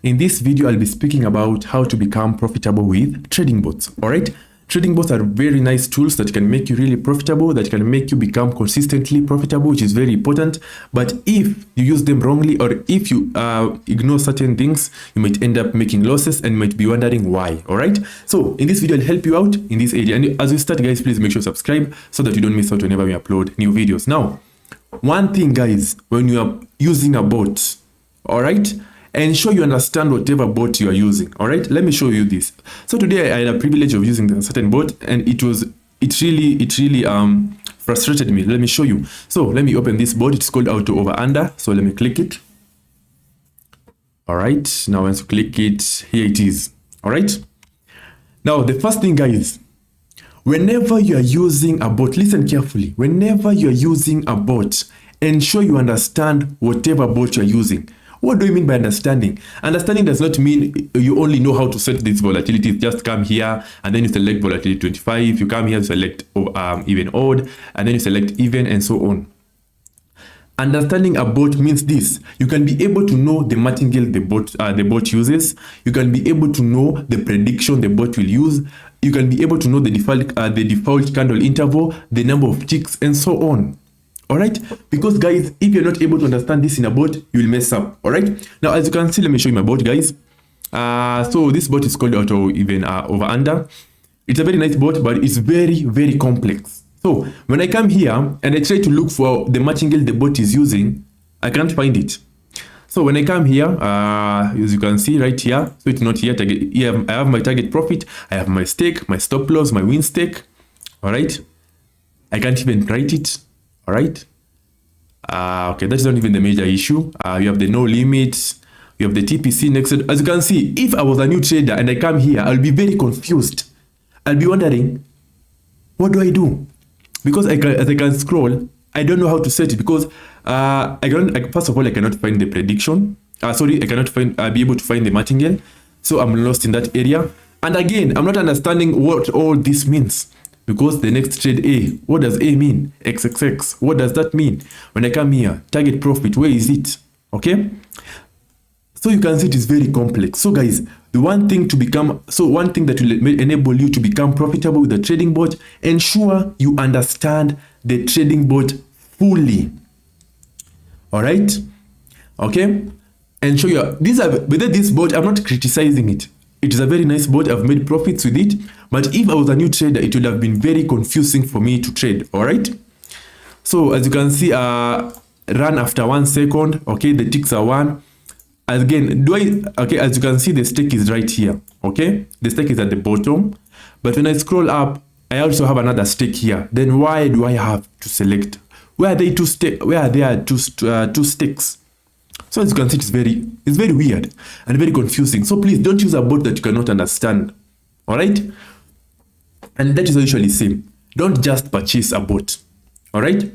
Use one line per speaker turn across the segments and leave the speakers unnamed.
In this video, I'll be speaking about how to become profitable with trading bots. All right. Trading bots are very nice tools that can make you really profitable, that can make you become consistently profitable, which is very important. But if you use them wrongly, or if you ignore certain things, you might end up making losses and might be wondering why. All right. So in this video, I'll help you out in this area. And as we start, guys, please make sure to subscribe so that you don't miss out whenever we upload new videos. Now, one thing, guys, when you are using a bot, all right, ensure you understand whatever bot you are using. All right, let me show you this. So today I had a privilege of using a certain bot, and it really frustrated me. Let me show you. So let me open this bot. It's called auto over under. So let me click it. All right, now once you click it, here it is. All right, now the first thing, guys, whenever you are using a bot, listen carefully. Whenever you are using a bot, ensure you understand whatever bot you are using. What do you mean by understanding? Understanding does not mean you only know how to set this volatility. Just come here and then you select volatility 25. You come here, select even odd, and then you select even, and so on. Understanding a bot means this: you can be able to know the martingale the bot uses. You can be able to know the prediction the bot will use. You can be able to know the default candle interval, the number of ticks, and so on. All right, because guys, if you're not able to understand this in a bot, you will mess up. All right, now as you can see, let me show you my bot, guys. So this bot is called auto even over under. It's a very nice bot, but it's very complex. So when I come here and I try to look for the martingale the bot is using, I can't find it. So when I come here, as you can see right here, so it's not here. Here I have my target profit, I have my stake, my stop loss, my win stake. All right, I can't even write it. All right. Okay, that's not even the major issue. You have the no limits. You have the TPC next. As you can see, if I was a new trader and I come here, I'll be very confused. I'll be wondering, what do I do? Because as I can scroll, I don't know how to set it, because first of all, I cannot find the prediction. I cannot be able to find the martingale. So I'm lost in that area. And again, I'm not understanding what all this means. Because the next trade A, what does A mean? XXX, what does that mean? When I come here, target profit, where is it? Okay. So you can see it is very complex. So guys, one thing that will enable you to become profitable with the trading bot, ensure you understand the trading bot fully. All right. Okay. Ensure with this bot, I'm not criticizing it. It is a very nice bot. I've made profits with it. But if I was a new trader, it would have been very confusing for me to trade. All right. So as you can see, run after 1 second. Okay, the ticks are 1. Again, as you can see, the stake is right here. Okay, the stake is at the bottom. But when I scroll up, I also have another stake here. Then why do I have to select? Where are they two stakes? Where are there two stakes? So as you can see, it's very weird and very confusing. So please don't use a bot that you cannot understand. All right. And that is usually same. Don't just purchase a bot. All right.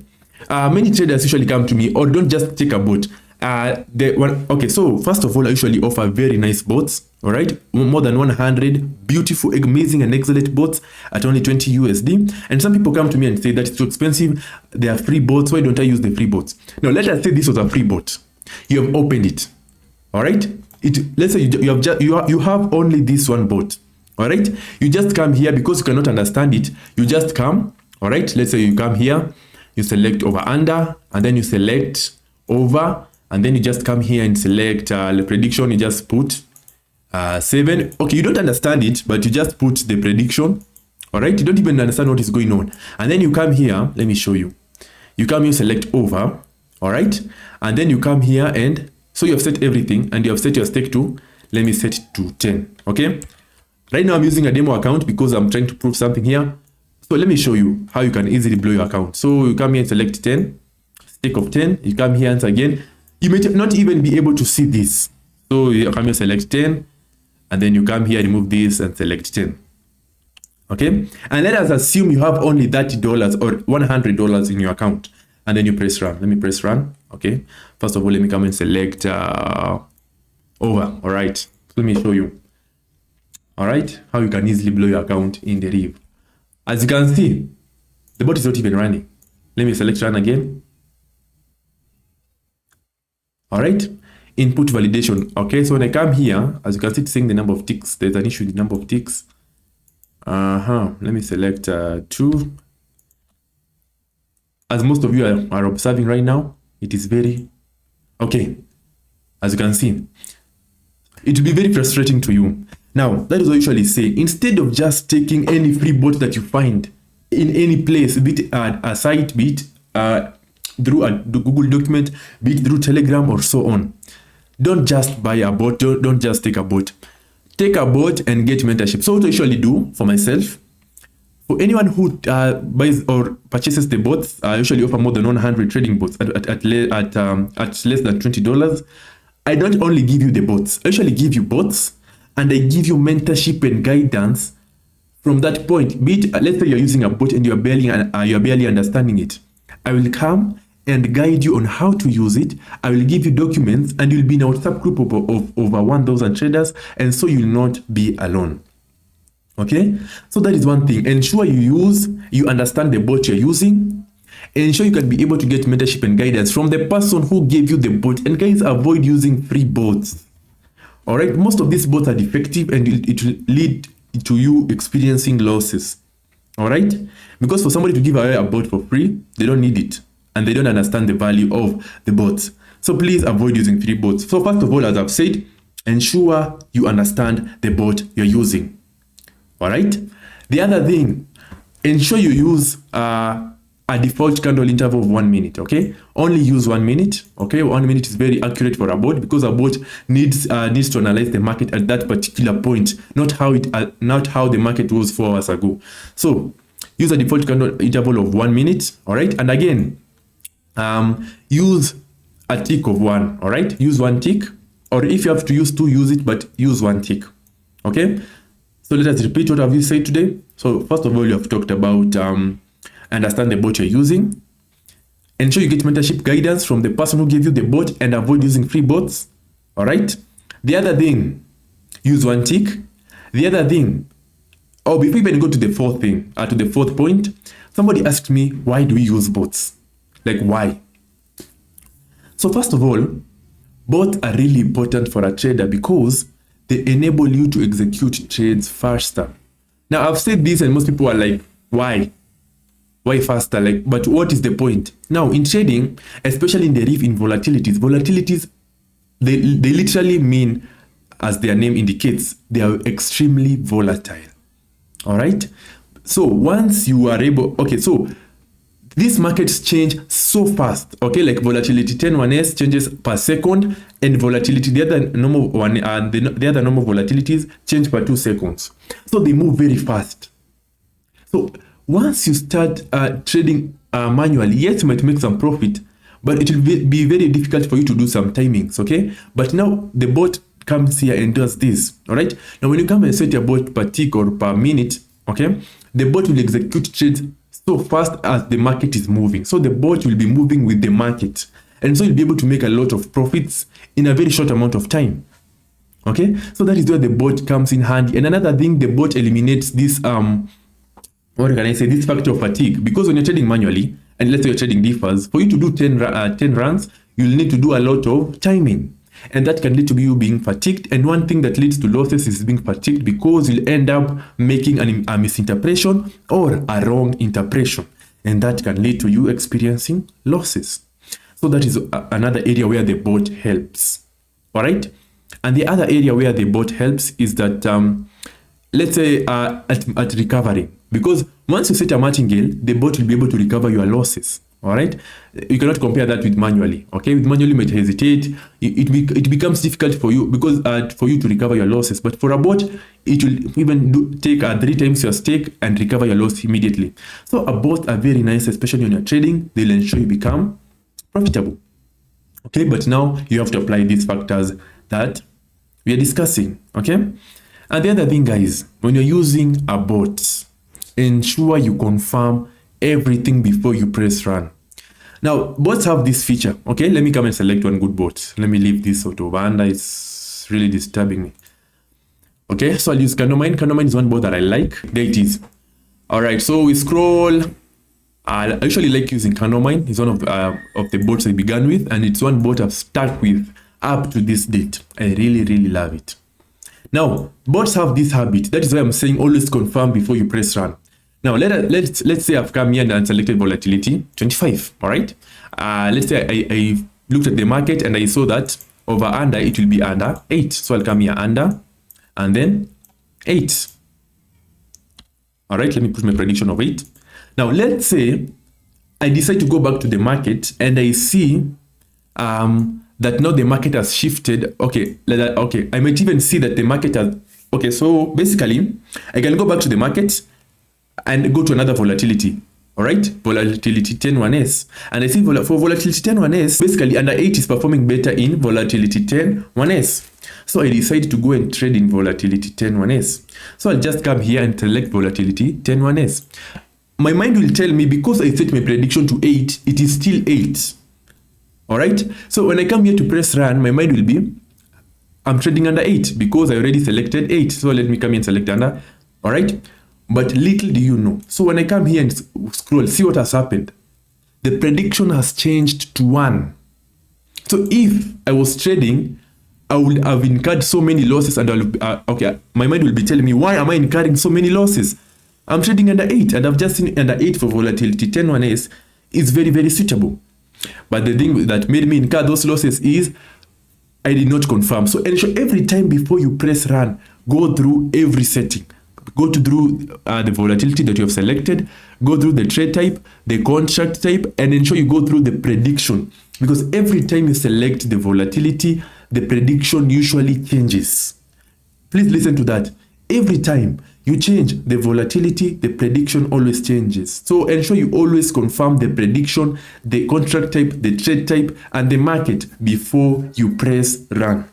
Many traders usually come to me, or don't just take a bot. Okay, so first of all, I usually offer very nice bots. All right, more than 100 beautiful, amazing, and excellent bots at only 20 USD. And some people come to me and say that it's too expensive. They are free bots. Why don't I use the free bots? Now, let us say this was a free bot. You have opened it. All right. Let's say you have only this one bot. All right. You just come here because you cannot understand it. You just come. All right. Let's say you come here. You select over under, and then you select over, and then you just come here and select the prediction. You just put 7. Okay. You don't understand it, but you just put the prediction. All right. You don't even understand what is going on. And then you come here. Let me show you. You come here, select over. All right. And then you come here, and so you have set everything, and you have set your stake to, let me set it to 10. Okay. Right now I'm using a demo account because I'm trying to prove something here. So let me show you how you can easily blow your account. So you come here and select 10, stake of 10. You come here, and again, you may not even be able to see this. So you come here, select 10, and then you come here, remove this, and select 10. Okay. And let us assume you have only $30 or $100 in your account. And then you press run. Let me press run. Okay. First of all, let me come and select over. All right. So let me show you. All right. How you can easily blow your account in Deriv. As you can see, the bot is not even running. Let me select run again. All right. input validation. Okay, so when I come here, as you can see, it's saying the number of ticks. There's an issue with the number of ticks. Let me select 2. As most of you are observing right now, it is very okay. As you can see, it will be very frustrating to you. Now, that is what I usually say. Instead of just taking any free bot that you find in any place, be it a site, be it through a Google document, be it through Telegram or so on, don't just buy a bot. Don't just take a bot. Take a bot and get mentorship. So what I usually do for myself, for anyone who buys or purchases the bots, I usually offer more than 100 trading bots at less than $20. I don't only give you the bots. I usually give you bots, and I give you mentorship and guidance from that point. Be it, let's say you're using a bot and you're barely understanding it. I will come and guide you on how to use it. I will give you documents, and you'll be in a WhatsApp group of over 1,000 traders, and so you'll not be alone. Okay, so that is one thing. Ensure you understand the bot you're using. Ensure you can be able to get mentorship and guidance from the person who gave you the bot. And guys, avoid using free bots. All right, most of these bots are defective, and it will lead to you experiencing losses. All right, because for somebody to give away a bot for free, they don't need it, and they don't understand the value of the bots. So please avoid using free bots. So first of all, as I've said, ensure you understand the bot you're using. All right. The other thing, ensure you use a default candle interval of 1 minute. Okay, only use 1 minute. Okay, 1 minute is very accurate for a bot, because a bot needs to analyze the market at that particular point, not how the market was 4 hours ago. So use a default candle interval of 1 minute. All right, and again, use a tick of 1. All right, use 1 tick, or if you have to use 2, use it, but use 1 tick. Okay. So let us repeat what have you said today. So first of all, you have talked about understand the bot you're using. Ensure you get mentorship guidance from the person who gave you the bot, and avoid using free bots. All right. The other thing, use 1 tick. The other thing, before we even go to the fourth thing, to the fourth point, somebody asked me, why do we use bots? Like, why? So first of all, bots are really important for a trader because they enable you to execute trades faster. Now, I've said this, and most people are like, why? Why faster? Like, but what is the point? Now, in trading, especially in Deriv, in volatilities, they literally mean, as their name indicates, they are extremely volatile. All right. So once you are able, so these markets change so fast. Okay, like volatility 10-1s changes per second, and volatility, the other normal one, the other normal volatilities change per 2 seconds. So they move very fast. So once you start trading manually, yes, you might make some profit, but it will be very difficult for you to do some timings. Okay, but now the bot comes here and does this. All right. Now, when you come and set your bot per tick or per minute, okay, the bot will execute trades so fast as the market is moving. So the bot will be moving with the market, and so you'll be able to make a lot of profits in a very short amount of time. Okay, so that is where the bot comes in handy. And another thing, the bot eliminates this this factor of fatigue, because when you're trading manually, and let's say you're trading differs, for you to do 10 runs, you'll need to do a lot of timing, and that can lead to you being fatigued. And one thing that leads to losses is being fatigued, because you'll end up making a misinterpretation or a wrong interpretation, and that can lead to you experiencing losses. So that is another area where the bot helps. All right. And the other area where the bot helps is that let's say at recovery, because once you set a martingale, the bot will be able to recover your losses. All right, you cannot compare that with manually. Okay, with manually you might hesitate. It becomes difficult for you, because for you to recover your losses. But for a bot, it will even take 3 times your stake and recover your loss immediately. So a bot are very nice, especially when you're trading. They'll ensure you become profitable. Okay, but now you have to apply these factors that we are discussing. Okay, and the other thing, guys, when you're using a bot, ensure you confirm everything before you press run. Now, bots have this feature. Okay, let me come and select one good bot. Let me leave this out of under. It's really disturbing me. Okay, so I'll use Candomine. Candomine is one bot that I like. There it is. All right, so we scroll. I actually like using Candomine. It's one of the bots I began with, and it's one bot I've stuck with up to this date. I really love it. Now, bots have this habit. That is why I'm saying always confirm before you press run. Now, let's say I've come here and selected volatility 25. All right. Let's say I looked at the market and I saw that over under it will be under 8. So I'll come here under and then 8. All right. Let me put my prediction of 8. Now, let's say I decide to go back to the market and I see that now the market has shifted. Okay, I might even see that the market has, okay, so basically I can go back to the market and go to another volatility. All right, volatility 10-1s, and I see for volatility 10-1s, basically under 8 is performing better in volatility 10-1s. So I decide to go and trade in volatility 10-1s. So I'll just come here and select volatility 10-1s. My mind will tell me, because I set my prediction to 8, it is still 8. All right. So when I come here to press run, my mind will be, I'm trading under 8 because I already selected 8. So let me come here and select under. All right. But little do you know. So when I come here and scroll, see what has happened. The prediction has changed to 1. So if I was trading, I would have incurred so many losses, and okay, my mind will be telling me, why am I incurring so many losses? I'm trading under 8, and I've just seen under 8 for volatility 10-1s is very suitable. But the thing that made me incur those losses is I did not confirm. So ensure every time before you press run, go through every setting. Go through the volatility that you have selected, go through the trade type, the contract type, and ensure you go through the prediction. Because every time you select the volatility, the prediction usually changes. Please listen to that. Every time you change the volatility, the prediction always changes. So ensure you always confirm the prediction, the contract type, the trade type, and the market before you press run.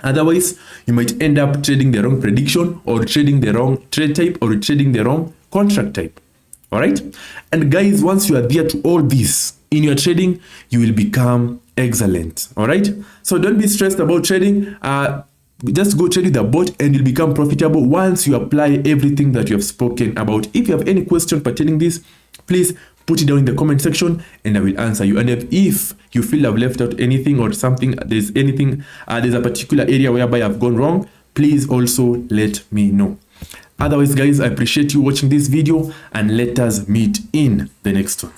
Otherwise, you might end up trading the wrong prediction, or trading the wrong trade type, or trading the wrong contract type. All right. And guys, once you are there to all this in your trading, you will become excellent. All right. So don't be stressed about trading. Just go trade with the bot and you'll become profitable once you apply everything that you have spoken about. If you have any question pertaining this, please put it down in the comment section and I will answer you. And if you feel I've left out anything or something, there's a particular area whereby I've gone wrong, please also let me know. Otherwise, guys, I appreciate you watching this video, and let us meet in the next one.